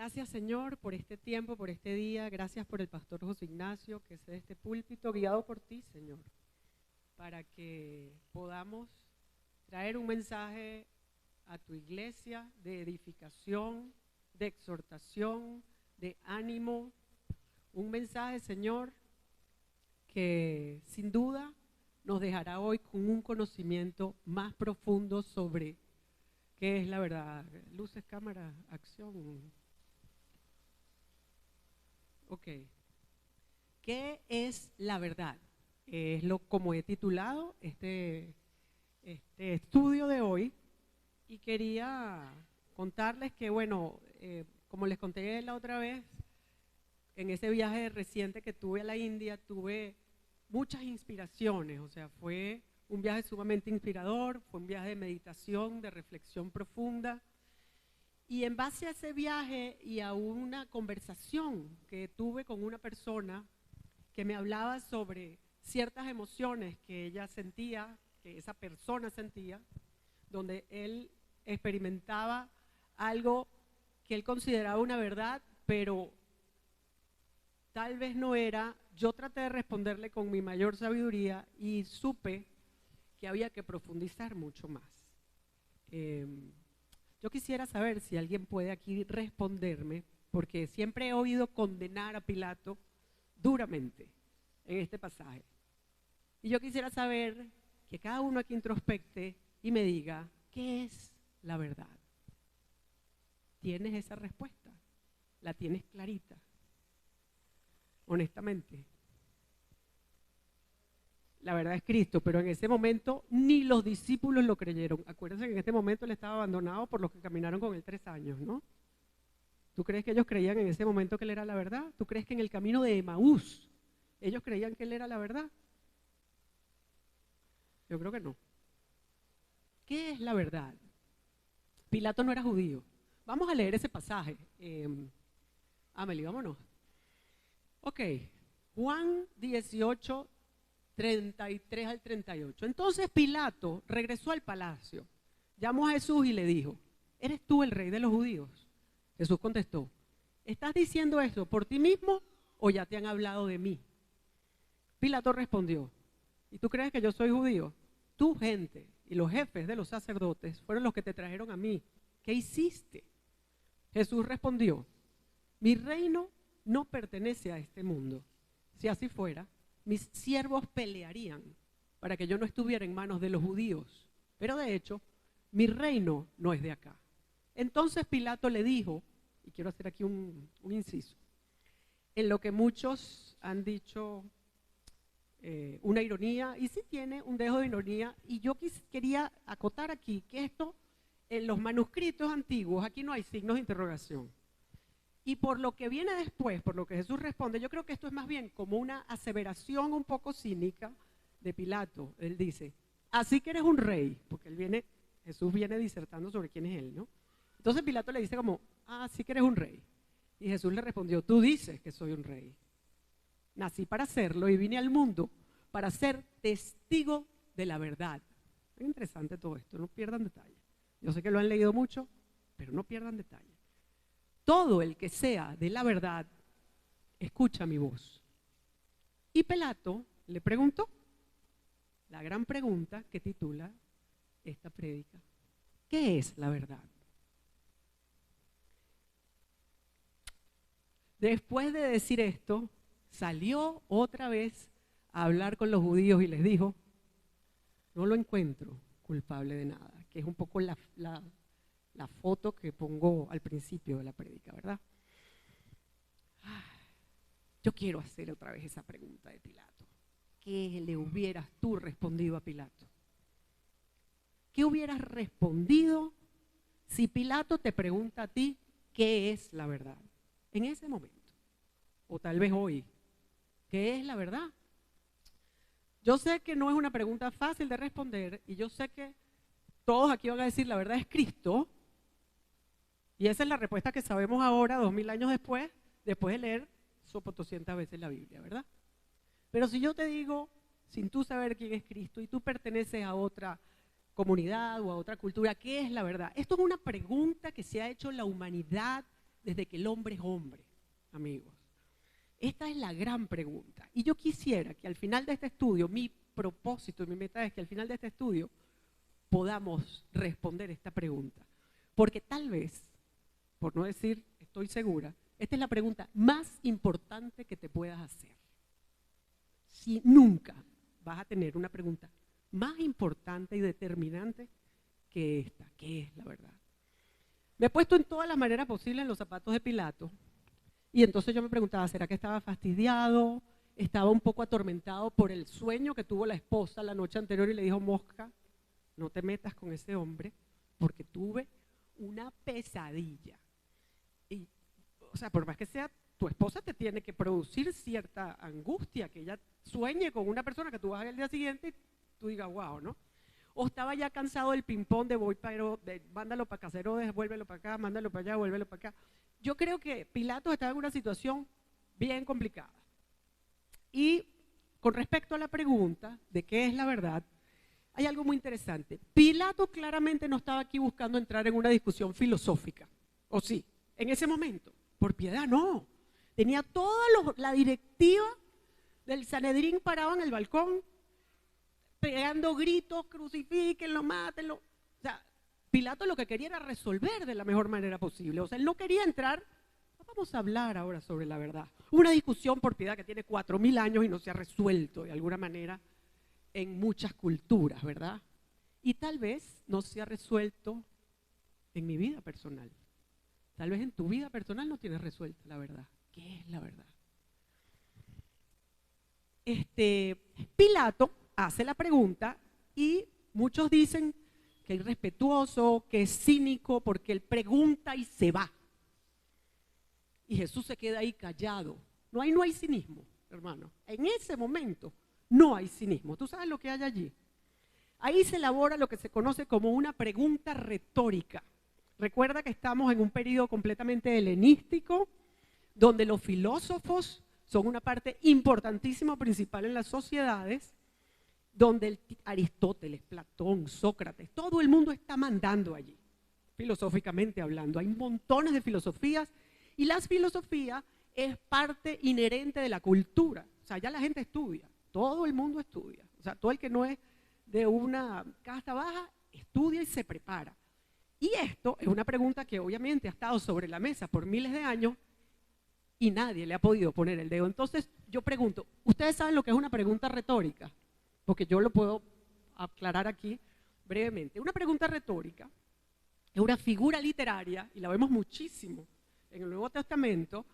Gracias, Señor, por este tiempo, por este día. Gracias por el pastor José Ignacio, que es de este púlpito, guiado por ti, Señor, para que podamos traer un mensaje a tu iglesia de edificación, de exhortación, de ánimo. Un mensaje, Señor, que sin duda nos dejará hoy con un conocimiento más profundo sobre qué es la verdad. Luces, cámara, acción. Ok. ¿Qué es la verdad? Es como he titulado este estudio de hoy, y quería contarles que, bueno, como les conté la otra vez, en ese viaje reciente que tuve a la India, tuve muchas inspiraciones. O sea, fue un viaje sumamente inspirador, fue un viaje de meditación, de reflexión profunda. Y en base a ese viaje y a una conversación que tuve con una persona que me hablaba sobre ciertas emociones que ella sentía, que esa persona sentía, donde él experimentaba algo que él consideraba una verdad, pero tal vez no era. Yo traté de responderle con mi mayor sabiduría y supe que había que profundizar mucho más. Yo quisiera saber si alguien puede aquí responderme, porque siempre he oído condenar a Pilato duramente en este pasaje. Y yo quisiera saber que cada uno aquí introspecte y me diga, ¿qué es la verdad? ¿Tienes esa respuesta? ¿La tienes clarita? Honestamente, la verdad es Cristo, pero en ese momento ni los discípulos lo creyeron. Acuérdense que en este momento él estaba abandonado por los que caminaron con él 3 años, ¿no? ¿Tú crees que ellos creían en ese momento que él era la verdad? ¿Tú crees que en el camino de Emaús ellos creían que él era la verdad? Yo creo que no. ¿Qué es la verdad? Pilato no era judío. Vamos a leer ese pasaje. Amelie, vámonos. Ok, Juan 18, 33 al 38. Entonces Pilato regresó al palacio, llamó a Jesús y le dijo, ¿eres tú el rey de los judíos? Jesús contestó, ¿estás diciendo esto por ti mismo o ya te han hablado de mí? Pilato respondió, ¿y tú crees que yo soy judío? Tu gente y los jefes de los sacerdotes fueron los que te trajeron a mí. ¿Qué hiciste? Jesús respondió, mi reino no pertenece a este mundo. Si así fuera, mis siervos pelearían para que yo no estuviera en manos de los judíos. Pero de hecho, mi reino no es de acá. Entonces Pilato le dijo, y quiero hacer aquí un inciso, en lo que muchos han dicho una ironía, y sí tiene un dejo de ironía, y yo quería acotar aquí que esto, en los manuscritos antiguos, aquí no hay signos de interrogación. Y por lo que viene después, por lo que Jesús responde, yo creo que esto es más bien como una aseveración un poco cínica de Pilato. Él dice, así que eres un rey, porque Jesús viene disertando sobre quién es él, ¿no? Entonces Pilato le dice como, así que eres un rey. Y Jesús le respondió, tú dices que soy un rey. Nací para serlo y vine al mundo para ser testigo de la verdad. Es interesante todo esto, no pierdan detalle. Yo sé que lo han leído mucho, pero no pierdan detalle. Todo el que sea de la verdad, escucha mi voz. Y Pilato le preguntó, la gran pregunta que titula esta prédica, ¿qué es la verdad? Después de decir esto, salió otra vez a hablar con los judíos y les dijo, no lo encuentro culpable de nada, que es un poco la foto que pongo al principio de la prédica, ¿verdad? Yo quiero hacer otra vez esa pregunta de Pilato. ¿Qué le hubieras tú respondido a Pilato? ¿Qué hubieras respondido si Pilato te pregunta a ti qué es la verdad? En ese momento, o tal vez hoy, ¿qué es la verdad? Yo sé que no es una pregunta fácil de responder, y yo sé que todos aquí van a decir la verdad es Cristo. Y esa es la respuesta que sabemos ahora, 2000 años después de leer 200 veces la Biblia, ¿verdad? Pero si yo te digo, sin tú saber quién es Cristo, y tú perteneces a otra comunidad o a otra cultura, ¿qué es la verdad? Esto es una pregunta que se ha hecho la humanidad desde que el hombre es hombre, amigos? Esta es la gran pregunta. Y yo quisiera que al final de este estudio, mi propósito y mi meta es que al final de este estudio podamos responder esta pregunta. Porque tal vez, por no decir estoy segura, esta es la pregunta más importante que te puedas hacer. Si nunca vas a tener una pregunta más importante y determinante que esta, ¿qué es la verdad? Me he puesto en todas las maneras posibles en los zapatos de Pilato y entonces yo me preguntaba, ¿será que estaba fastidiado? Estaba un poco atormentado por el sueño que tuvo la esposa la noche anterior y le dijo, Mosca, no te metas con ese hombre porque tuve una pesadilla. Y, o sea, por más que sea, tu esposa te tiene que producir cierta angustia, que ella sueñe con una persona que tú vas a ver el día siguiente y tú digas, wow, ¿no? O estaba ya cansado del ping-pong de voy para, mándalo para Casero, devuélvelo para acá, mándalo para allá, vuélvelo para acá. Yo creo que Pilatos estaba en una situación bien complicada. Y con respecto a la pregunta de qué es la verdad, hay algo muy interesante. Pilato claramente no estaba aquí buscando entrar en una discusión filosófica, ¿o sí? En ese momento, por piedad, no. Tenía toda la directiva del Sanedrín parado en el balcón, pegando gritos, crucifíquenlo, mátenlo. O sea, Pilato lo que quería era resolver de la mejor manera posible. O sea, él no quería entrar, vamos a hablar ahora sobre la verdad. Una discusión por piedad que tiene 4000 años y no se ha resuelto de alguna manera en muchas culturas, ¿verdad? Y tal vez no se ha resuelto en mi vida personal. Tal vez en tu vida personal no tienes resuelta la verdad. ¿Qué es la verdad? Pilato hace la pregunta y muchos dicen que es irrespetuoso, que es cínico, porque él pregunta y se va. Y Jesús se queda ahí callado. No hay cinismo, hermano. En ese momento no hay cinismo. ¿Tú sabes lo que hay allí? Ahí se elabora lo que se conoce como una pregunta retórica. Recuerda que estamos en un periodo completamente helenístico, donde los filósofos son una parte importantísima, principal en las sociedades, donde Aristóteles, Platón, Sócrates, todo el mundo está mandando allí, filosóficamente hablando. Hay montones de filosofías y la filosofía es parte inherente de la cultura. O sea, ya la gente estudia, todo el mundo estudia. O sea, todo el que no es de una casta baja estudia y se prepara. Y esto es una pregunta que obviamente ha estado sobre la mesa por miles de años y nadie le ha podido poner el dedo. Entonces yo pregunto, ¿ustedes saben lo que es una pregunta retórica? Porque yo lo puedo aclarar aquí brevemente. Una pregunta retórica es una figura literaria, y la vemos muchísimo en el Nuevo Testamento.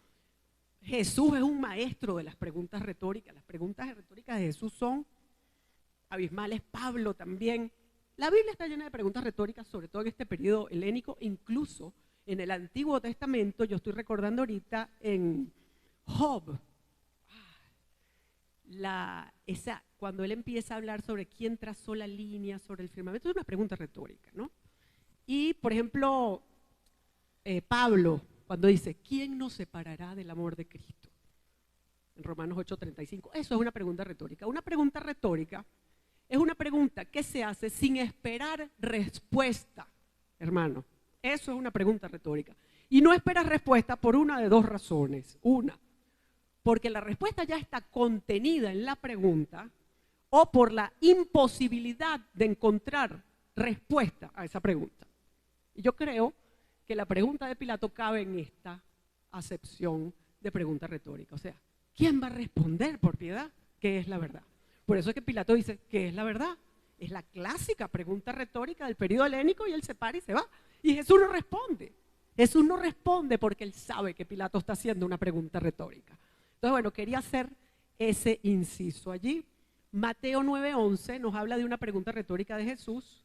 Jesús es un maestro de las preguntas retóricas. Las preguntas retóricas de Jesús son abismales. Pablo también. La Biblia está llena de preguntas retóricas, sobre todo en este periodo helénico, incluso en el Antiguo Testamento. Yo estoy recordando ahorita en Job, cuando él empieza a hablar sobre quién trazó la línea sobre el firmamento, es una pregunta retórica, ¿no? Y, por ejemplo, Pablo, cuando dice, ¿quién nos separará del amor de Cristo? En Romanos 8:35, eso es una pregunta retórica. Una pregunta retórica es una pregunta que se hace sin esperar respuesta, hermano. Eso es una pregunta retórica. Y no esperas respuesta por una de dos razones. Una, porque la respuesta ya está contenida en la pregunta, o por la imposibilidad de encontrar respuesta a esa pregunta. Y yo creo que la pregunta de Pilato cabe en esta acepción de pregunta retórica. O sea, ¿quién va a responder por piedad qué es la verdad? Por eso es que Pilato dice, ¿qué es la verdad? Es la clásica pregunta retórica del periodo helénico y él se para y se va. Y Jesús no responde. Jesús no responde porque él sabe que Pilato está haciendo una pregunta retórica. Entonces, bueno, quería hacer ese inciso allí. Mateo 9:11 nos habla de una pregunta retórica de Jesús.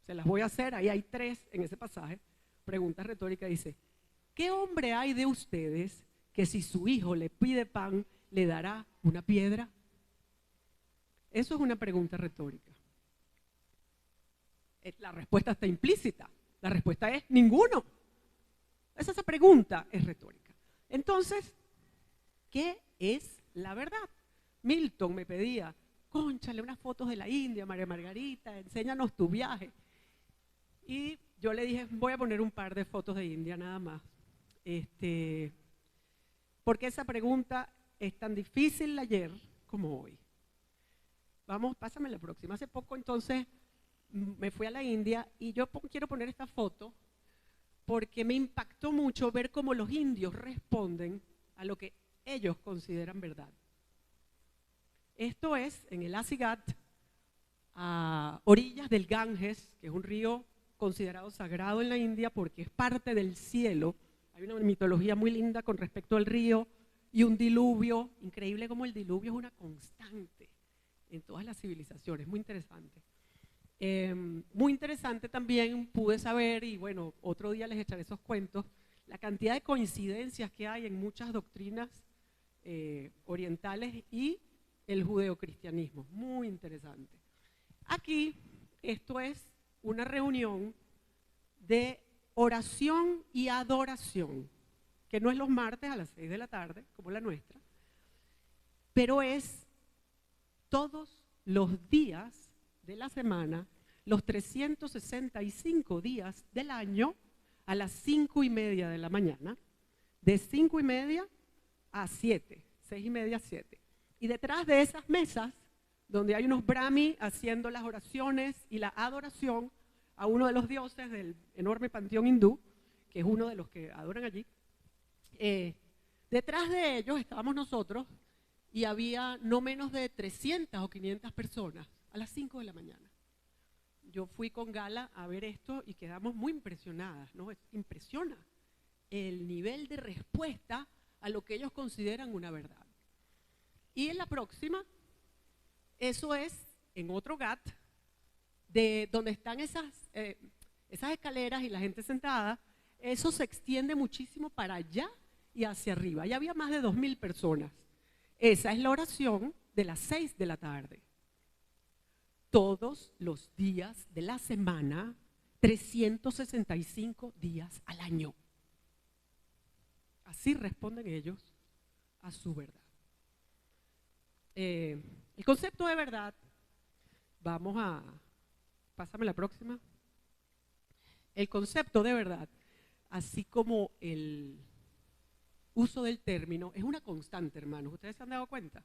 Se las voy a hacer, ahí hay 3 en ese pasaje. Pregunta retórica dice, ¿qué hombre hay de ustedes que si su hijo le pide pan, le dará una piedra? Eso es una pregunta retórica. La respuesta está implícita. La respuesta es ninguno. Esa pregunta es retórica. Entonces, ¿qué es la verdad? Milton me pedía, cónchale unas fotos de la India, María Margarita, enséñanos tu viaje. Y yo le dije, voy a poner un par de fotos de India nada más. ¿Por qué esa pregunta es tan difícil ayer como hoy? Vamos, pásame la próxima. Hace poco entonces me fui a la India y yo quiero poner esta foto porque me impactó mucho ver cómo los indios responden a lo que ellos consideran verdad. Esto es en el Asigat, a orillas del Ganges, que es un río considerado sagrado en la India porque es parte del cielo. Hay una mitología muy linda con respecto al río y un diluvio, increíble como el diluvio es una constante en todas las civilizaciones, muy interesante. Muy interesante también pude saber, y bueno, otro día les echaré esos cuentos, la cantidad de coincidencias que hay en muchas doctrinas orientales y el judeocristianismo, muy interesante. Aquí, esto es una reunión de oración y adoración, que no es los martes a las 6 de la tarde, como la nuestra, pero es todos los días de la semana, los 365 días del año, a las 5:30 de la mañana, de 5:30 a 7, 6:30 a 7. Y detrás de esas mesas, donde hay unos brahmi haciendo las oraciones y la adoración a uno de los dioses del enorme panteón hindú, que es uno de los que adoran allí, detrás de ellos estábamos nosotros y había no menos de 300 o 500 personas a las 5 de la mañana. Yo fui con Gala a ver esto y quedamos muy impresionadas, ¿no? Impresiona el nivel de respuesta a lo que ellos consideran una verdad. Y en la próxima, eso es en otro GAT, de donde están esas escaleras y la gente sentada, eso se extiende muchísimo para allá y hacia arriba. Ya había más de 2.000 personas. Esa es la oración de las 6 de la tarde. Todos los días de la semana, 365 días al año. Así responden ellos a su verdad. El concepto de verdad, pásame la próxima. El concepto de verdad, así como el uso del término, es una constante, hermanos. ¿Ustedes se han dado cuenta?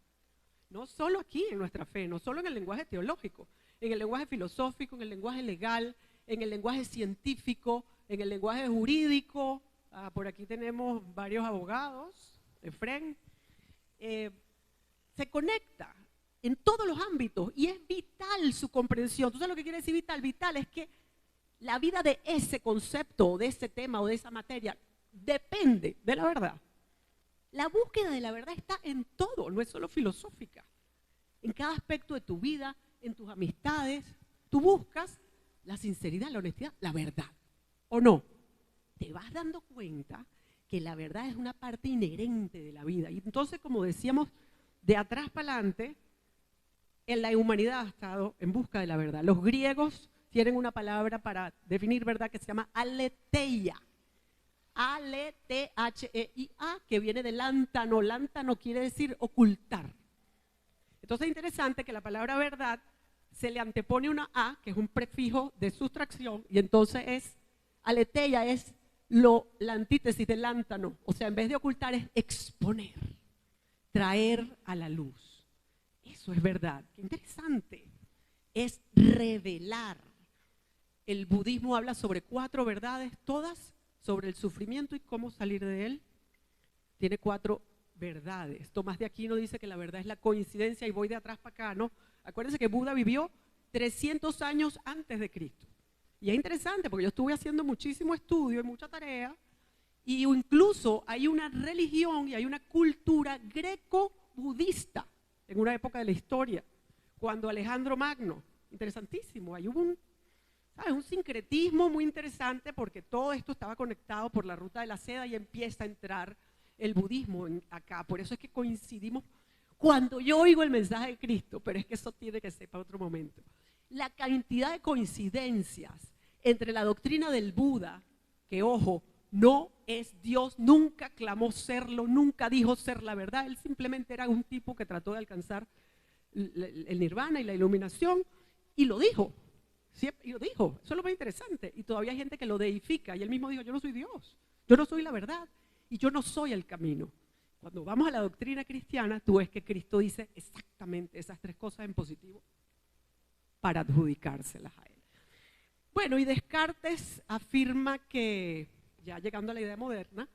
No solo aquí en nuestra fe, no solo en el lenguaje teológico, en el lenguaje filosófico, en el lenguaje legal, en el lenguaje científico, en el lenguaje jurídico. Por aquí tenemos varios abogados, Efren. Se conecta en todos los ámbitos y es vital su comprensión. ¿Tú sabes lo que quiere decir vital? Vital es que la vida de ese concepto, de ese tema o de esa materia depende de la verdad. La búsqueda de la verdad está en todo, no es solo filosófica. En cada aspecto de tu vida, en tus amistades, tú buscas la sinceridad, la honestidad, la verdad. ¿O no? Te vas dando cuenta que la verdad es una parte inherente de la vida. Y entonces, como decíamos, de atrás para adelante, en la humanidad ha estado en busca de la verdad. Los griegos tienen una palabra para definir verdad que se llama aletheia. A-L-T-H-E-I-A, que viene de lántano. Lántano quiere decir ocultar. Entonces es interesante que la palabra verdad se le antepone una A, que es un prefijo de sustracción, y entonces aletheia es la antítesis de lántano. O sea, en vez de ocultar es exponer, traer a la luz. Eso es verdad. Qué interesante. Es revelar. El budismo habla sobre 4 verdades, todas sobre el sufrimiento y cómo salir de él. Tiene 4 verdades. Tomás de Aquino dice que la verdad es la coincidencia, y voy de atrás para acá, ¿no? Acuérdense que Buda vivió 300 años antes de Cristo. Y es interesante porque yo estuve haciendo muchísimo estudio y mucha tarea, y incluso hay una religión y hay una cultura greco-budista en una época de la historia, cuando Alejandro Magno, interesantísimo, ahí hubo un sincretismo muy interesante porque todo esto estaba conectado por la ruta de la seda y empieza a entrar el budismo acá. Por eso es que coincidimos cuando yo oigo el mensaje de Cristo, pero es que eso tiene que ser para otro momento. La cantidad de coincidencias entre la doctrina del Buda, que ojo, no es Dios, nunca clamó serlo, nunca dijo ser la verdad, él simplemente era un tipo que trató de alcanzar el nirvana y la iluminación, y lo dijo. Y lo dijo, eso es lo más interesante, y todavía hay gente que lo deifica, y él mismo dijo, yo no soy Dios, yo no soy la verdad. y yo no soy el camino. Cuando vamos a la doctrina cristiana, tú ves que Cristo dice exactamente esas tres cosas en positivo para adjudicárselas a él. Bueno, y Descartes afirma que, ya llegando a la idea moderna,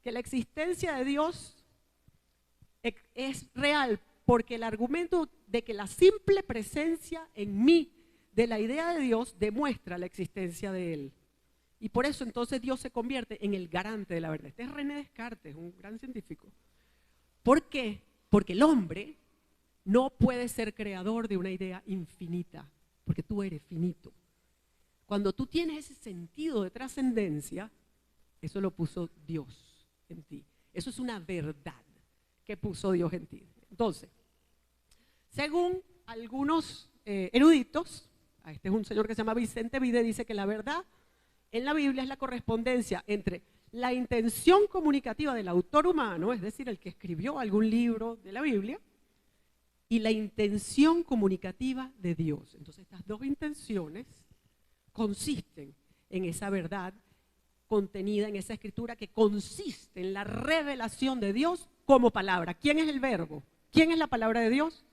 que la existencia de Dios es real porque el argumento de que la simple presencia en mí de la idea de Dios demuestra la existencia de Él. Y por eso entonces Dios se convierte en el garante de la verdad. Este es René Descartes, un gran científico. ¿Por qué? Porque el hombre no puede ser creador de una idea infinita, porque tú eres finito. Cuando tú tienes ese sentido de trascendencia, eso lo puso Dios en ti. Eso es una verdad que puso Dios en ti. Entonces, según algunos eruditos, este es un señor que se llama Vicente Vide, dice que la verdad en la Biblia es la correspondencia entre la intención comunicativa del autor humano, es decir, el que escribió algún libro de la Biblia, y la intención comunicativa de Dios. Entonces, estas dos intenciones consisten en esa verdad contenida en esa escritura que consiste en la revelación de Dios como palabra. ¿Quién es el verbo? ¿Quién es la palabra de Dios?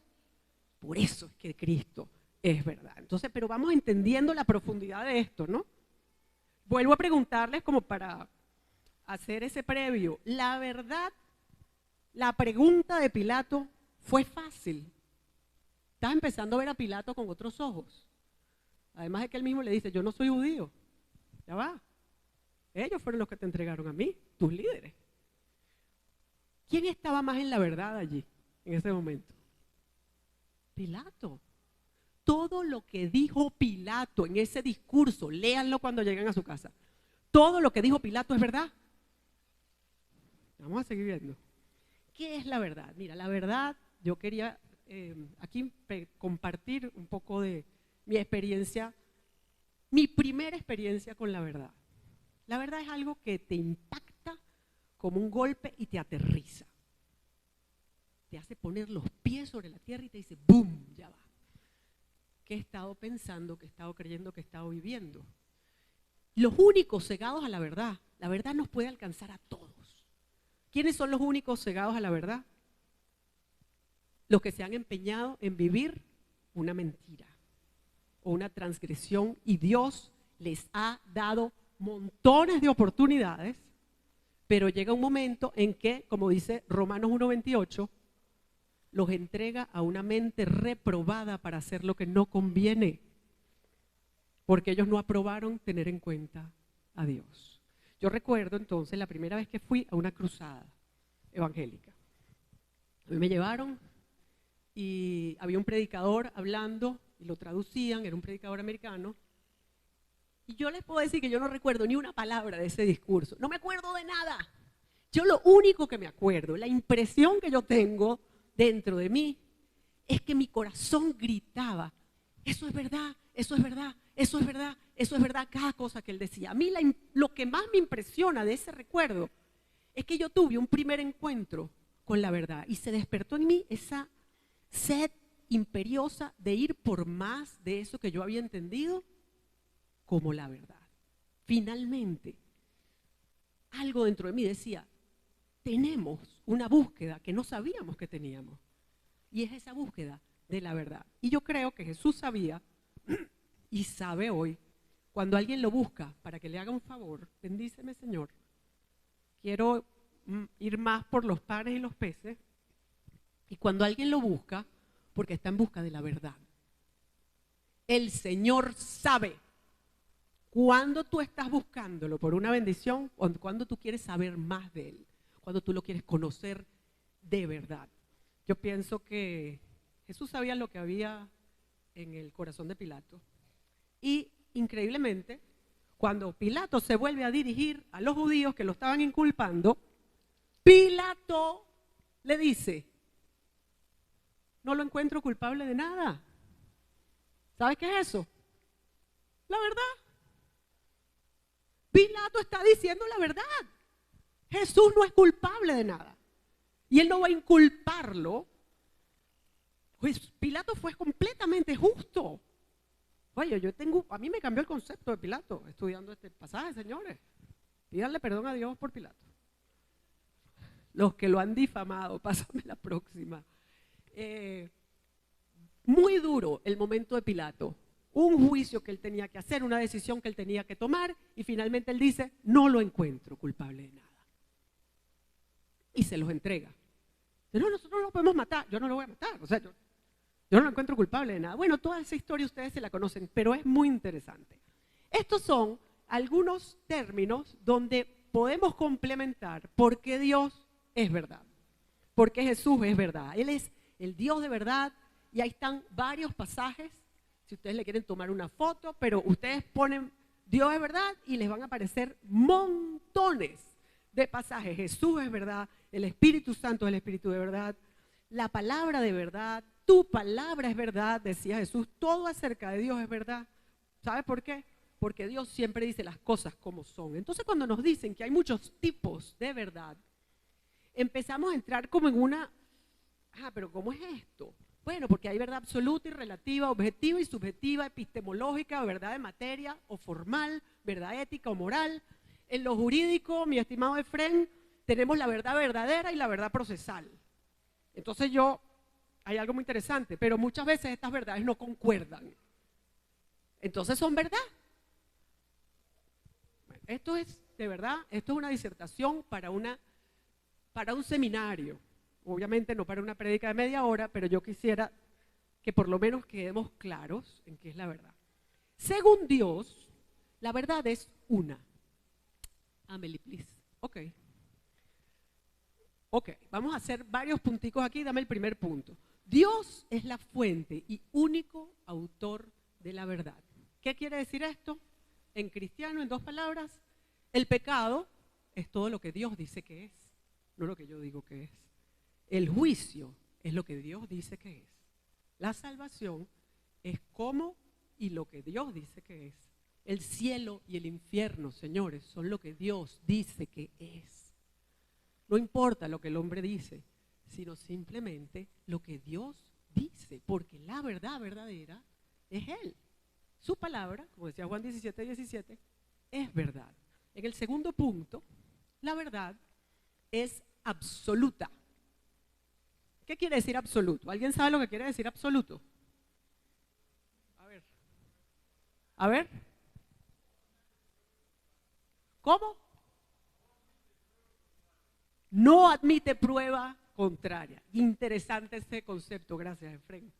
Por eso es que Cristo es verdad. Entonces, pero vamos entendiendo la profundidad de esto, ¿no? Vuelvo a preguntarles como para hacer ese previo. La verdad, la pregunta de Pilato fue fácil. Estás empezando a ver a Pilato con otros ojos. Además de que él mismo le dice, yo no soy judío. Ya va. Ellos fueron los que te entregaron a mí, tus líderes. ¿Quién estaba más en la verdad allí, en ese momento? Pilato. Todo lo que dijo Pilato en ese discurso, léanlo cuando lleguen a su casa. Todo lo que dijo Pilato es verdad. Vamos a seguir viendo. ¿Qué es la verdad? Mira, la verdad, yo quería aquí compartir un poco de mi experiencia, mi primera experiencia con la verdad. La verdad es algo que te impacta como un golpe y te aterriza. Te hace poner los pies sobre la tierra y te dice, ¡boom! Ya va. ¿Qué he estado pensando, qué he estado creyendo, qué he estado viviendo? Los únicos cegados a la verdad nos puede alcanzar a todos. ¿Quiénes son los únicos cegados a la verdad? Los que se han empeñado en vivir una mentira o una transgresión y Dios les ha dado montones de oportunidades, pero llega un momento en que, como dice Romanos 1:28, los entrega a una mente reprobada para hacer lo que no conviene, porque ellos no aprobaron tener en cuenta a Dios. Yo recuerdo entonces la primera vez que fui a una cruzada evangélica. A mí me llevaron y había un predicador hablando y lo traducían, era un predicador americano. Y yo les puedo decir que yo no recuerdo ni una palabra de ese discurso. No me acuerdo de nada. Yo lo único que me acuerdo, la impresión que yo tengo dentro de mí, es que mi corazón gritaba, eso es verdad, eso es verdad, eso es verdad, eso es verdad, cada cosa que él decía. A mí lo que más me impresiona de ese recuerdo es que yo tuve un primer encuentro con la verdad y se despertó en mí esa sed imperiosa de ir por más de eso que yo había entendido como la verdad. Finalmente, algo dentro de mí decía, tenemos una búsqueda que no sabíamos que teníamos. Y es esa búsqueda de la verdad. Y yo creo que Jesús sabía y sabe hoy, cuando alguien lo busca para que le haga un favor, bendíceme Señor, quiero ir más por los panes y los peces. Y cuando alguien lo busca, porque está en busca de la verdad. El Señor sabe cuando tú estás buscándolo por una bendición o cuando tú quieres saber más de Él, cuando tú lo quieres conocer de verdad. Yo pienso que Jesús sabía lo que había en el corazón de Pilato. Y increíblemente, cuando Pilato se vuelve a dirigir a los judíos que lo estaban inculpando, Pilato le dice, no lo encuentro culpable de nada. ¿Sabes qué es eso? La verdad. Pilato está diciendo la verdad. Jesús no es culpable de nada. Y él no va a inculparlo. Pues Pilato fue completamente justo. Oye, a mí me cambió el concepto de Pilato estudiando este pasaje, señores. Pídanle perdón a Dios por Pilato. los que lo han difamado, pásame la próxima. Muy duro el momento de Pilato, un juicio que él tenía que hacer, una decisión que él tenía que tomar, y finalmente él dice, no lo encuentro culpable de nada. Y se los entrega. No, nosotros no lo podemos matar, yo no lo voy a matar, o sea, yo no lo encuentro culpable de nada. Bueno, toda esa historia ustedes se la conocen, pero es muy interesante. Estos son algunos términos donde podemos complementar por qué Dios es verdad, por qué Jesús es verdad. Él es el Dios de verdad y ahí están varios pasajes, si ustedes le quieren tomar una foto, pero ustedes ponen Dios es verdad y les van a aparecer montones de pasajes. Jesús es verdad, el Espíritu Santo es el Espíritu de verdad, la palabra de verdad, tu palabra es verdad, decía Jesús, todo acerca de Dios es verdad. ¿Sabes por qué? Porque Dios siempre dice las cosas como son. Entonces cuando nos dicen que hay muchos tipos de verdad, empezamos a entrar como en una, pero ¿cómo es esto? Bueno, porque hay verdad absoluta y relativa, objetiva y subjetiva, epistemológica, verdad de materia o formal, verdad ética o moral. En lo jurídico, mi estimado Efren, tenemos la verdad verdadera y la verdad procesal. Entonces hay algo muy interesante, pero muchas veces estas verdades no concuerdan. Entonces son verdad. Esto es, de verdad, esto es una disertación para un seminario. Obviamente no para una prédica de media hora, pero yo quisiera que por lo menos quedemos claros en qué es la verdad. Según Dios, la verdad es una. Amelie, please. Ok, vamos a hacer varios punticos aquí, dame el primer punto. Dios es la fuente y único autor de la verdad. ¿Qué quiere decir esto? En cristiano, en dos palabras, el pecado es todo lo que Dios dice que es, no lo que yo digo que es. El juicio es lo que Dios dice que es. La salvación es cómo y lo que Dios dice que es. El cielo y el infierno, señores, son lo que Dios dice que es. No importa lo que el hombre dice, sino simplemente lo que Dios dice, porque la verdad verdadera es Él. Su palabra, como decía Juan 17:17, es verdad. En el segundo punto, la verdad es absoluta. ¿Qué quiere decir absoluto? ¿Alguien sabe lo que quiere decir absoluto? A ver. ¿Cómo? No admite prueba contraria. Interesante este concepto, gracias, Efraín.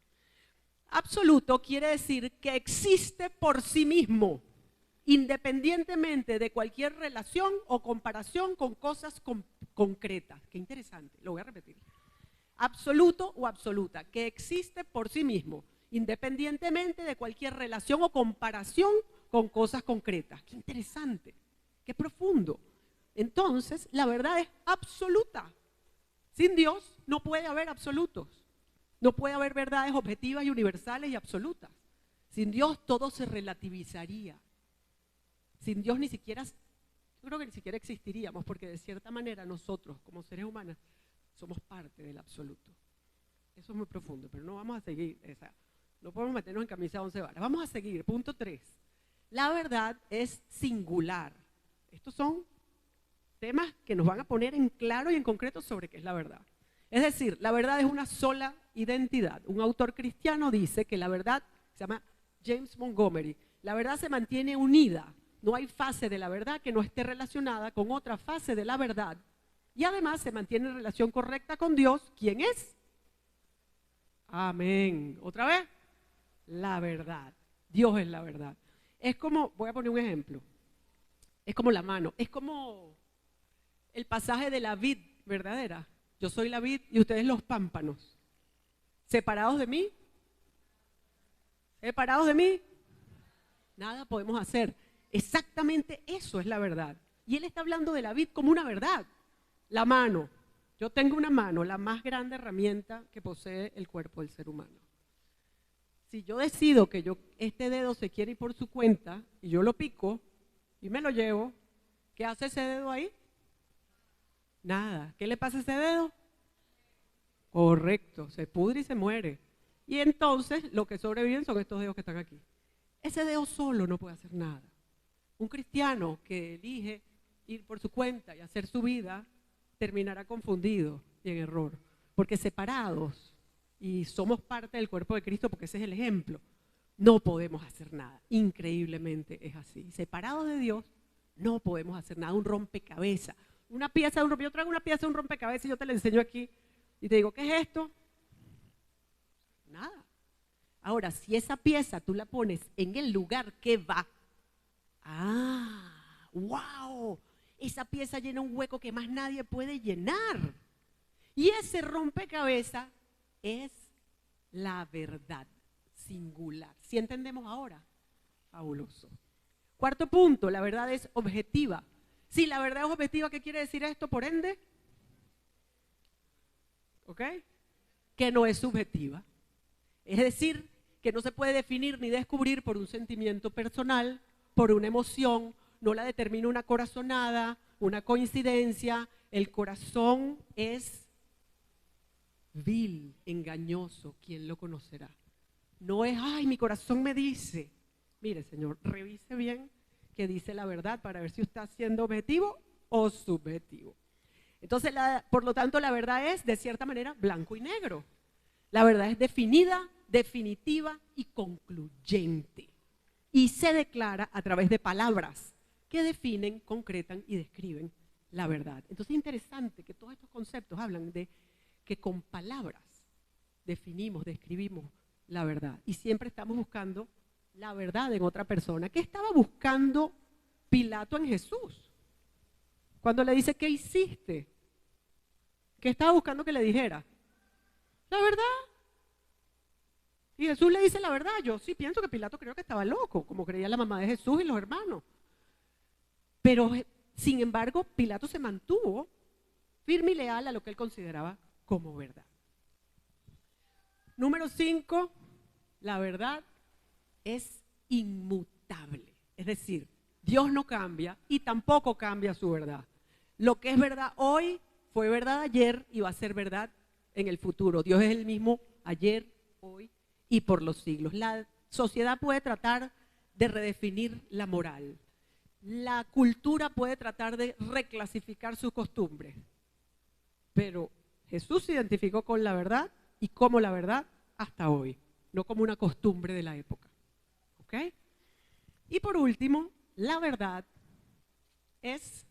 Absoluto quiere decir que existe por sí mismo, independientemente de cualquier relación o comparación con cosas concretas. Qué interesante, lo voy a repetir. Absoluto o absoluta, que existe por sí mismo, independientemente de cualquier relación o comparación con cosas concretas. Qué interesante, qué profundo. Entonces, la verdad es absoluta. Sin Dios no puede haber absolutos. No puede haber verdades objetivas y universales y absolutas. Sin Dios todo se relativizaría. Sin Dios yo creo que ni siquiera existiríamos, porque de cierta manera nosotros, como seres humanos, somos parte del absoluto. Eso es muy profundo, pero no vamos a seguir, no podemos meternos en camisa de 11 varas. Vamos a seguir, punto 3. La verdad es singular. Estos son temas que nos van a poner en claro y en concreto sobre qué es la verdad. Es decir, la verdad es una sola identidad. Un autor cristiano dice que la verdad, se llama James Montgomery, la verdad se mantiene unida. No hay fase de la verdad que no esté relacionada con otra fase de la verdad. Y además se mantiene en relación correcta con Dios. ¿Quién es? Amén. ¿Otra vez? La verdad. Dios es la verdad. Es como, voy a poner un ejemplo. Es como la mano. Es como el pasaje de la vid verdadera. Yo soy la vid y ustedes los pámpanos. ¿Separados de mí? ¿Separados de mí? Nada podemos hacer. Exactamente eso es la verdad. Y él está hablando de la vid como una verdad. La mano. Yo tengo una mano, la más grande herramienta que posee el cuerpo del ser humano. Si yo decido que este dedo se quiere ir por su cuenta y yo lo pico y me lo llevo, ¿qué hace ese dedo ahí? Nada. ¿Qué le pasa a ese dedo? Correcto, se pudre y se muere. Y entonces lo que sobreviven son estos dedos que están aquí. Ese dedo solo no puede hacer nada. Un cristiano que elige ir por su cuenta y hacer su vida terminará confundido y en error, porque separados, y somos parte del cuerpo de Cristo porque ese es el ejemplo, no podemos hacer nada. Increíblemente es así. Separados de Dios, no podemos hacer nada. Un rompecabezas. Una pieza de un rompecabezas. Yo traigo una pieza de un rompecabezas y yo te la enseño aquí y te digo, ¿qué es esto? Nada. Ahora, si esa pieza tú la pones en el lugar que va, ¡wow! Esa pieza llena un hueco que más nadie puede llenar. Y ese rompecabezas es la verdad singular. ¿Sí entendemos ahora? Fabuloso. Cuarto punto, la verdad es objetiva. Si la verdad es objetiva, ¿qué quiere decir esto? Por ende, ¿ok? Que no es subjetiva. Es decir, que no se puede definir ni descubrir por un sentimiento personal, por una emoción, no la determina una corazonada, una coincidencia. El corazón es vil, engañoso, ¿quién lo conocerá? No es, ay, mi corazón me dice. Mire, Señor, revise bien que dice la verdad para ver si está siendo objetivo o subjetivo. Entonces, por lo tanto, la verdad es, de cierta manera, blanco y negro. La verdad es definida, definitiva y concluyente. Y se declara a través de palabras que definen, concretan y describen la verdad. Entonces, es interesante que todos estos conceptos hablan de que con palabras definimos, describimos la verdad. Y siempre estamos buscando la verdad en otra persona. ¿Qué estaba buscando Pilato en Jesús? Cuando le dice, ¿qué hiciste? ¿Qué estaba buscando que le dijera? La verdad. Y Jesús le dice la verdad. Yo sí pienso que Pilato creo que estaba loco, como creía la mamá de Jesús y los hermanos. Pero, sin embargo, Pilato se mantuvo firme y leal a lo que él consideraba como verdad. Número 5, la verdad es inmutable. Es decir, Dios no cambia y tampoco cambia su verdad. Lo que es verdad hoy fue verdad ayer y va a ser verdad en el futuro. Dios es el mismo ayer, hoy y por los siglos. La sociedad puede tratar de redefinir la moral. La cultura puede tratar de reclasificar sus costumbres. Pero Jesús se identificó con la verdad y como la verdad hasta hoy, no como una costumbre de la época. ¿Ok? Y por último, la verdad es,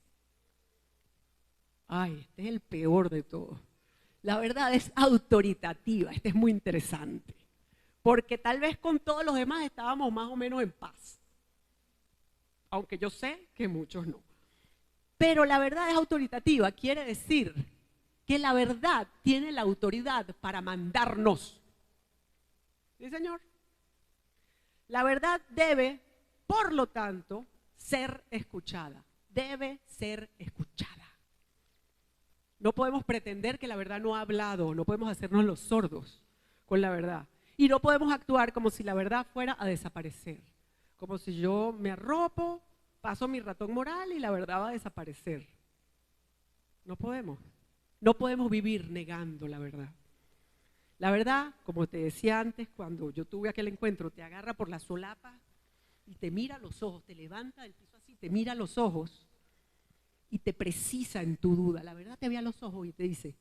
este es el peor de todos. La verdad es autoritativa, este es muy interesante, porque tal vez con todos los demás estábamos más o menos en paz, aunque yo sé que muchos no. Pero la verdad es autoritativa, quiere decir que la verdad tiene la autoridad para mandarnos. ¿Sí, señor? La verdad debe, por lo tanto, ser escuchada. Debe ser escuchada. No podemos pretender que la verdad no ha hablado, no podemos hacernos los sordos con la verdad. Y no podemos actuar como si la verdad fuera a desaparecer. Como si yo me arropo, paso mi ratón moral y la verdad va a desaparecer. No podemos. No podemos vivir negando la verdad. La verdad, como te decía antes, cuando yo tuve aquel encuentro, te agarra por la solapa y te mira a los ojos, te levanta del piso así, te mira a los ojos y te precisa en tu duda. La verdad te ve a los ojos y te dice,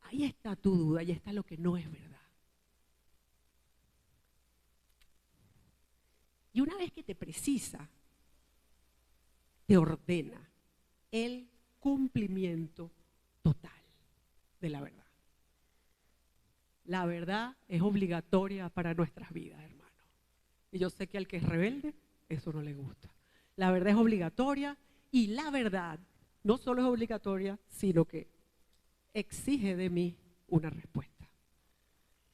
ahí está tu duda, ahí está lo que no es verdad. Y una vez que te precisa, te ordena el cumplimiento total de la verdad. La verdad es obligatoria para nuestras vidas, hermano. Y yo sé que al que es rebelde, eso no le gusta. La verdad es obligatoria y la verdad no solo es obligatoria, sino que exige de mí una respuesta.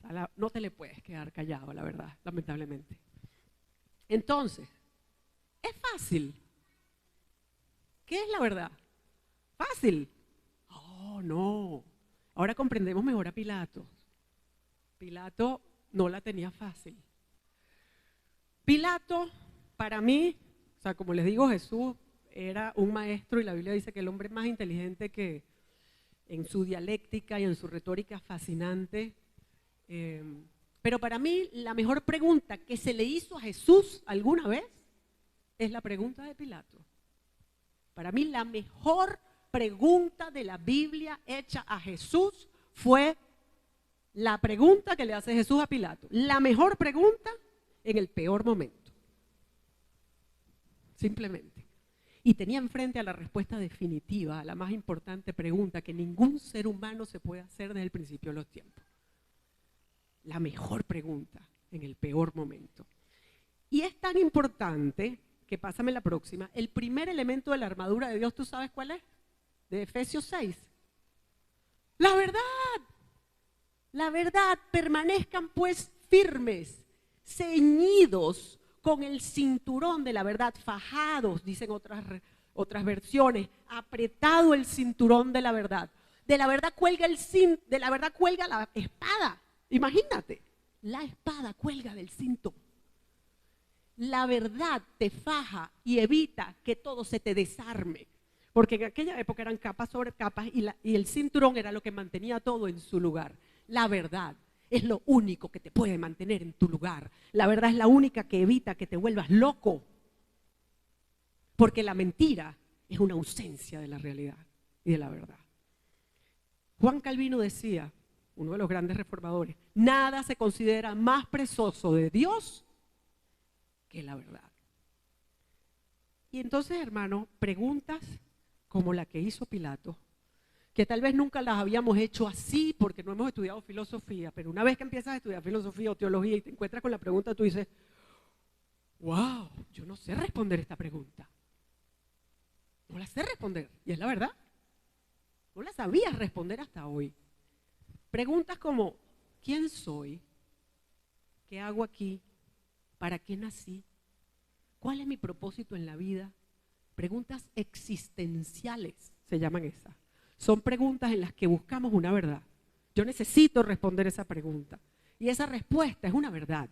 O sea, no te le puedes quedar callado, la verdad, lamentablemente. Entonces, es fácil. ¿Qué es la verdad? Fácil. Oh, no. Ahora comprendemos mejor a Pilato. Pilato no la tenía fácil. Pilato, para mí, o sea, como les digo, Jesús era un maestro y la Biblia dice que el hombre más inteligente que en su dialéctica y en su retórica fascinante. Pero para mí la mejor pregunta que se le hizo a Jesús alguna vez es la pregunta de Pilato. Para mí la mejor pregunta de la Biblia hecha a Jesús fue la pregunta que le hace Jesús a Pilato. La mejor pregunta en el peor momento. Simplemente. Y tenía enfrente a la respuesta definitiva, a la más importante pregunta que ningún ser humano se puede hacer desde el principio de los tiempos. La mejor pregunta en el peor momento. Y es tan importante que, pásame la próxima, el primer elemento de la armadura de Dios, ¿tú sabes cuál es? De Efesios 6. La verdad. La verdad, permanezcan pues firmes, ceñidos con el cinturón de la verdad, fajados, dicen otras versiones, apretado el cinturón de la verdad. De la verdad cuelga la espada. Imagínate, la espada cuelga del cinto. La verdad te faja y evita que todo se te desarme. Porque en aquella época eran capas sobre capas y el cinturón era lo que mantenía todo en su lugar. La verdad es lo único que te puede mantener en tu lugar. La verdad es la única que evita que te vuelvas loco. Porque la mentira es una ausencia de la realidad y de la verdad. Juan Calvino decía, uno de los grandes reformadores, nada se considera más precioso de Dios que la verdad. Y entonces, hermano, preguntas como la que hizo Pilato, que tal vez nunca las habíamos hecho así porque no hemos estudiado filosofía, pero una vez que empiezas a estudiar filosofía o teología y te encuentras con la pregunta, tú dices, wow, yo no sé responder esta pregunta. No la sé responder, y es la verdad. No la sabías responder hasta hoy. Preguntas como, ¿quién soy? ¿Qué hago aquí? ¿Para qué nací? ¿Cuál es mi propósito en la vida? Preguntas existenciales se llaman esas. Son preguntas en las que buscamos una verdad. Yo necesito responder esa pregunta. Y esa respuesta es una verdad,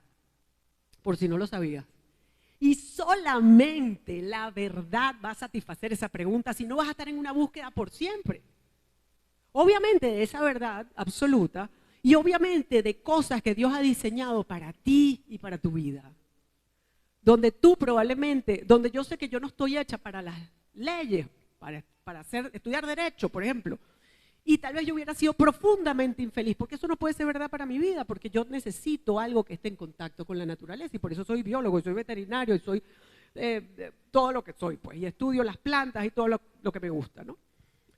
por si no lo sabías. Y solamente la verdad va a satisfacer esa pregunta, si no vas a estar en una búsqueda por siempre. Obviamente de esa verdad absoluta y obviamente de cosas que Dios ha diseñado para ti y para tu vida. Donde tú probablemente, donde yo sé que yo no estoy hecha para las leyes, para estudiar derecho, por ejemplo, y tal vez yo hubiera sido profundamente infeliz, porque eso no puede ser verdad para mi vida, porque yo necesito algo que esté en contacto con la naturaleza, y por eso soy biólogo, y soy veterinario, y soy todo lo que soy, pues, y estudio las plantas y todo lo que me gusta, ¿no?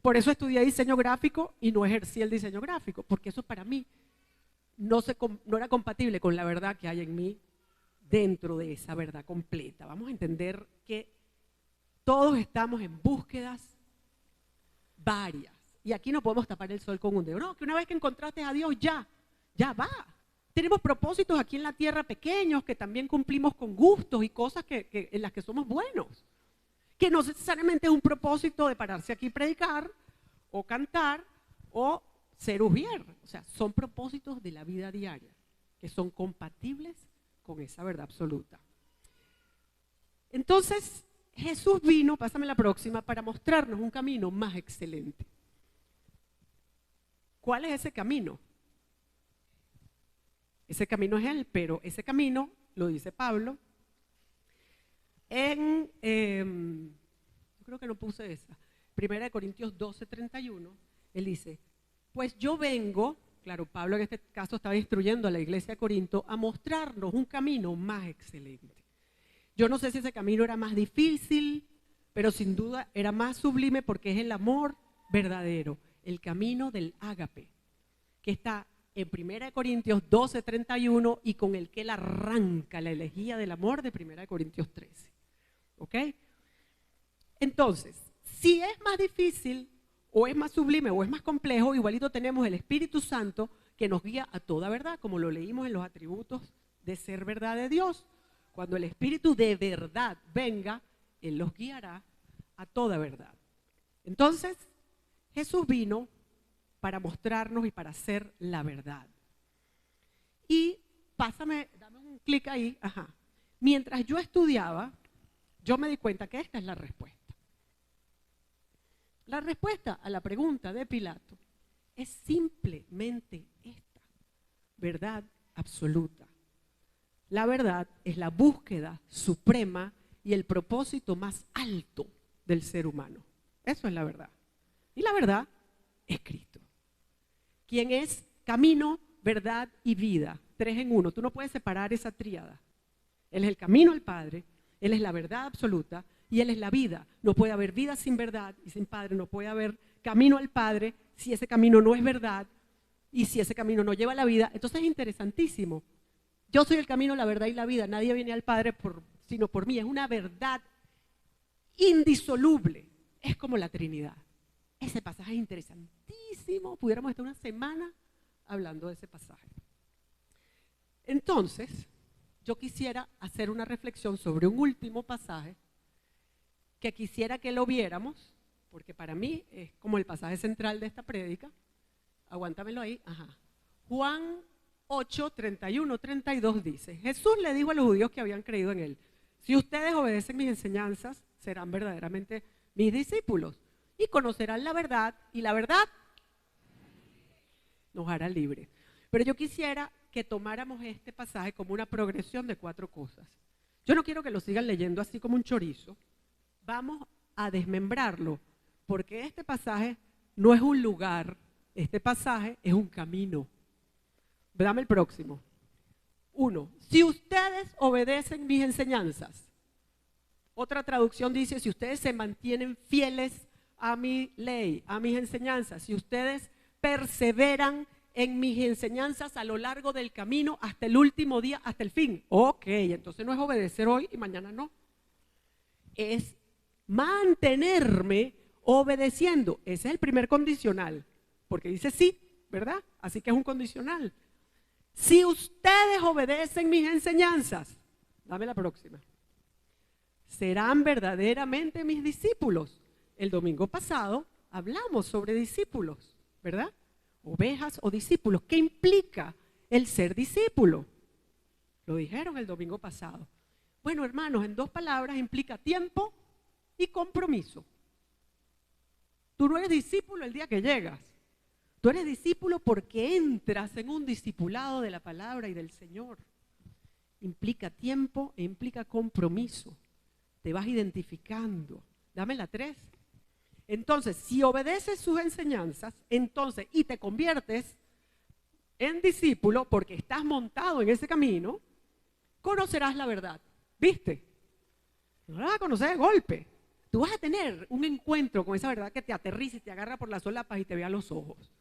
Por eso estudié diseño gráfico y no ejercí el diseño gráfico, porque eso para mí no era compatible con la verdad que hay en mí dentro de esa verdad completa. Vamos a entender que todos estamos en búsquedas varias. Y aquí no podemos tapar el sol con un dedo. No, que una vez que encontraste a Dios, ya va. Tenemos propósitos aquí en la tierra pequeños que también cumplimos con gustos y cosas en las que somos buenos. Que no necesariamente es un propósito de pararse aquí y predicar, o cantar, o ser ujier. O sea, son propósitos de la vida diaria, que son compatibles con esa verdad absoluta. Entonces, Jesús vino, pásame la próxima, para mostrarnos un camino más excelente. ¿Cuál es ese camino? Ese camino es Él, pero ese camino, lo dice Pablo, yo creo que no puse esa, 1 Corintios 12:31, él dice, pues yo vengo, claro, Pablo en este caso estaba instruyendo a la iglesia de Corinto a mostrarnos un camino más excelente. Yo no sé si ese camino era más difícil, pero sin duda era más sublime porque es el amor verdadero, el camino del ágape, que está en 1 Corintios 12:31 y con el que él arranca la elegía del amor de 1 Corintios 13. ¿Ok? Entonces, si es más difícil o es más sublime o es más complejo, igualito tenemos el Espíritu Santo que nos guía a toda verdad, como lo leímos en los atributos de ser verdad de Dios. Cuando el Espíritu de verdad venga, Él los guiará a toda verdad. Entonces, Jesús vino para mostrarnos y para hacer la verdad. Y dame un clic ahí, Mientras yo estudiaba, yo me di cuenta que esta es la respuesta. La respuesta a la pregunta de Pilato es simplemente esta, verdad absoluta. La verdad es la búsqueda suprema y el propósito más alto del ser humano. Eso es la verdad. Y la verdad es Cristo, quien es camino, verdad y vida. 3 en 1. Tú no puedes separar esa tríada. Él es el camino al Padre, Él es la verdad absoluta y Él es la vida. No puede haber vida sin verdad y sin Padre. No puede haber camino al Padre si ese camino no es verdad y si ese camino no lleva a la vida. Entonces es interesantísimo. Yo soy el camino, la verdad y la vida. Nadie viene al Padre sino por mí. Es una verdad indisoluble. Es como la Trinidad. Ese pasaje es interesantísimo. Pudiéramos estar una semana hablando de ese pasaje. Entonces, yo quisiera hacer una reflexión sobre un último pasaje que quisiera que lo viéramos, porque para mí es como el pasaje central de esta prédica. Aguántamelo ahí. Ajá. Juan 8, 31, 32 dice: Jesús le dijo a los judíos que habían creído en Él: si ustedes obedecen mis enseñanzas, serán verdaderamente mis discípulos y conocerán la verdad, y la verdad nos hará libres. Pero yo quisiera que tomáramos este pasaje como una progresión de 4 cosas. Yo no quiero que lo sigan leyendo así como un chorizo. Vamos a desmembrarlo, porque este pasaje no es un lugar, este pasaje es un camino. Dame el próximo. 1. Si ustedes obedecen mis enseñanzas. Otra traducción dice: si ustedes se mantienen fieles a mi ley, a mis enseñanzas, si ustedes perseveran en mis enseñanzas a lo largo del camino hasta el último día, hasta el fin. Ok, entonces no es obedecer hoy y mañana no. Es mantenerme obedeciendo. Ese es el primer condicional, porque dice sí, ¿verdad? Así que es un condicional. Si ustedes obedecen mis enseñanzas, dame la próxima, serán verdaderamente mis discípulos. El domingo pasado hablamos sobre discípulos, ¿verdad? Ovejas o discípulos. ¿Qué implica el ser discípulo? Lo dijeron el domingo pasado. Bueno, hermanos, en 2 palabras implica tiempo y compromiso. Tú no eres discípulo el día que llegas. Tú eres discípulo porque entras en un discipulado de la palabra y del Señor. Implica tiempo e implica compromiso. Te vas identificando. Dame la 3. Entonces, si obedeces sus enseñanzas, entonces, y te conviertes en discípulo porque estás montado en ese camino, conocerás la verdad. ¿Viste? No la vas a conocer de golpe. Tú vas a tener un encuentro con esa verdad que te aterriza y te agarra por las solapas y te ve a los ojos.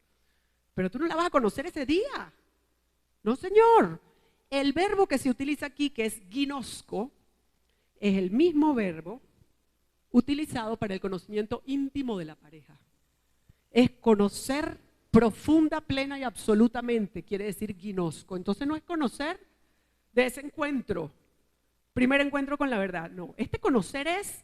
Pero tú no la vas a conocer ese día. No, señor. El verbo que se utiliza aquí, que es ginosco, es el mismo verbo utilizado para el conocimiento íntimo de la pareja. Es conocer profunda, plena y absolutamente, quiere decir ginosco. Entonces no es conocer de ese encuentro, primer encuentro con la verdad. No, este conocer es,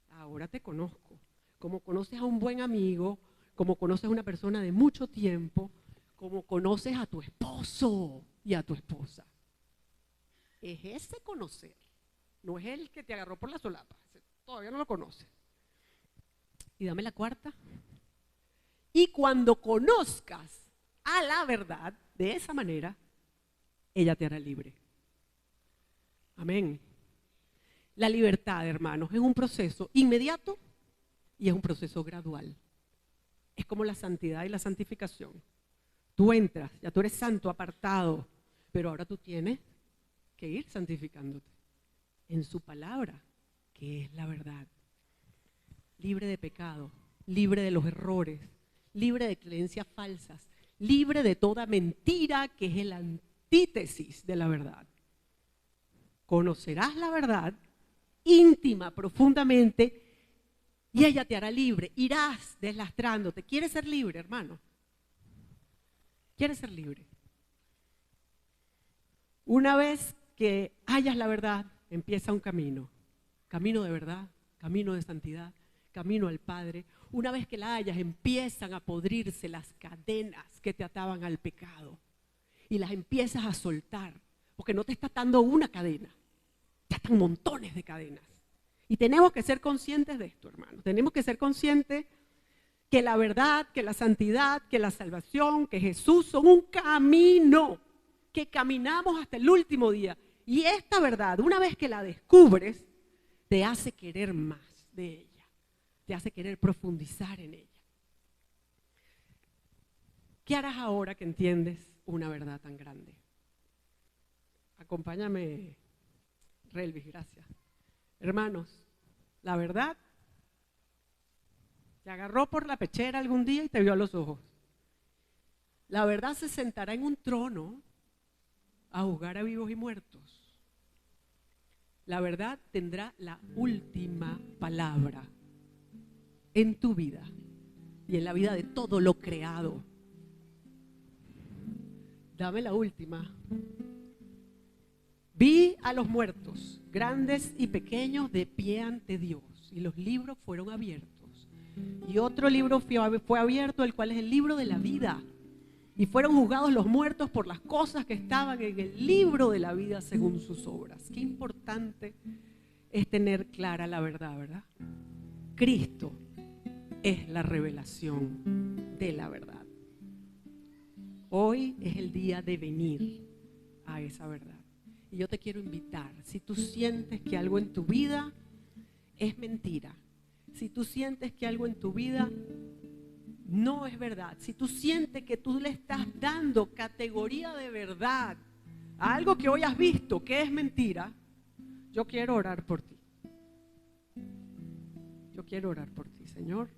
ahora te conozco. Como conoces a un buen amigo, como conoces a una persona de mucho tiempo, como conoces a tu esposo y a tu esposa. Es ese conocer. No es el que te agarró por la solapa, todavía no lo conoces. Y dame la 4. Y cuando conozcas a la verdad, de esa manera, ella te hará libre. Amén. La libertad, hermanos, es un proceso inmediato y es un proceso gradual. Es como la santidad y la santificación. Tú entras, ya tú eres santo, apartado, pero ahora tú tienes que ir santificándote en su palabra, que es la verdad. Libre de pecado, libre de los errores, libre de creencias falsas, libre de toda mentira que es el antítesis de la verdad. Conocerás la verdad íntima, profundamente, y ella te hará libre. Irás deslastrándote. ¿Quieres ser libre, hermano? ¿Quieres ser libre? Una vez que hayas la verdad, empieza un camino. Camino de verdad, camino de santidad, camino al Padre. Una vez que la hayas, empiezan a podrirse las cadenas que te ataban al pecado. Y las empiezas a soltar, porque no te está atando una cadena, te atan montones de cadenas. Y tenemos que ser conscientes de esto, hermano. Tenemos que ser conscientes que la verdad, que la santidad, que la salvación, que Jesús son un camino que caminamos hasta el último día. Y esta verdad, una vez que la descubres, te hace querer más de ella. te hace querer profundizar en ella. ¿Qué harás ahora que entiendes una verdad tan grande? Acompáñame, Relvis, gracias. Hermanos, la verdad te agarró por la pechera algún día y te vio a los ojos. La verdad se sentará en un trono a juzgar a vivos y muertos. La verdad tendrá la última palabra en tu vida y en la vida de todo lo creado. Dame la última. Vi a los muertos, grandes y pequeños, de pie ante Dios, y los libros fueron abiertos. Y otro libro fue abierto, el cual es el libro de la vida. Y fueron juzgados los muertos por las cosas que estaban en el libro de la vida según sus obras. Qué importante es tener clara la verdad, ¿verdad? Cristo es la revelación de la verdad. Hoy es el día de venir a esa verdad. Y yo te quiero invitar, si tú sientes que algo en tu vida es mentira, si tú sientes que algo en tu vida no es verdad, si tú sientes que tú le estás dando categoría de verdad a algo que hoy has visto que es mentira, yo quiero orar por ti. Yo quiero orar por ti, Señor.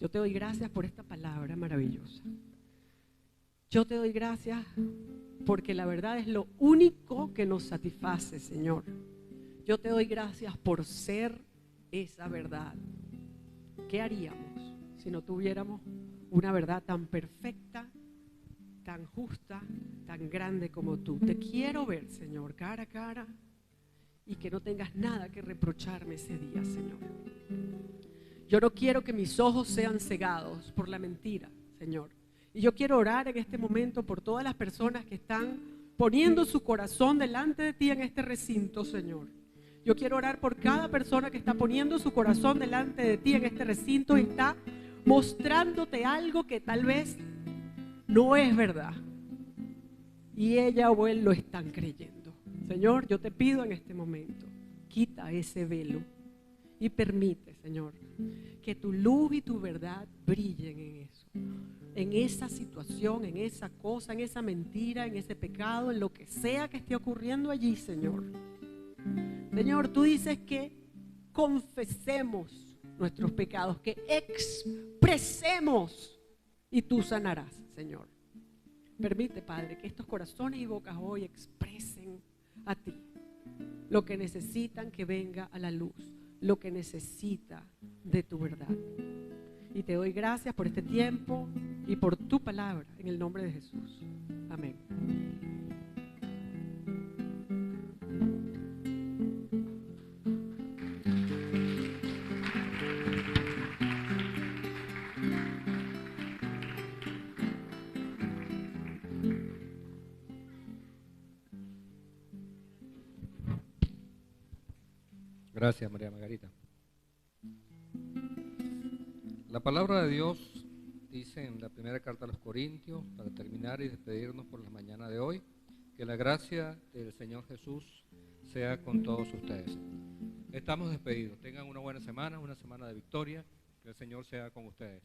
Yo te doy gracias por esta palabra maravillosa. Yo te doy gracias porque la verdad es lo único que nos satisface, Señor. Yo te doy gracias por ser esa verdad. ¿Qué haríamos si no tuviéramos una verdad tan perfecta, tan justa, tan grande como tú? Te quiero ver, Señor, cara a cara, y que no tengas nada que reprocharme ese día, Señor. Yo no quiero que mis ojos sean cegados por la mentira, Señor. Y yo quiero orar en este momento por todas las personas que están poniendo su corazón delante de ti en este recinto, Señor. Yo quiero orar por cada persona que está poniendo su corazón delante de ti en este recinto y está mostrándote algo que tal vez no es verdad. Y ella o él lo están creyendo. Señor, yo te pido en este momento, quita ese velo y permite, Señor, que tu luz y tu verdad brillen en eso, en esa situación, en esa cosa, en esa mentira, en ese pecado, en lo que sea que esté ocurriendo allí, Señor. Señor, tú dices que confesemos nuestros pecados, que expresemos y tú sanarás, Señor. Permite, Padre, que estos corazones y bocas hoy expresen a ti lo que necesitan que venga a la luz, lo que necesita de tu verdad. Y te doy gracias por este tiempo y por tu palabra, en el nombre de Jesús. Amén. Gracias, María Margarita. La palabra de Dios dice en la primera carta a los Corintios, para terminar y despedirnos por la mañana de hoy, que la gracia del Señor Jesús sea con todos ustedes. Estamos despedidos. Tengan una buena semana de victoria. Que el Señor sea con ustedes.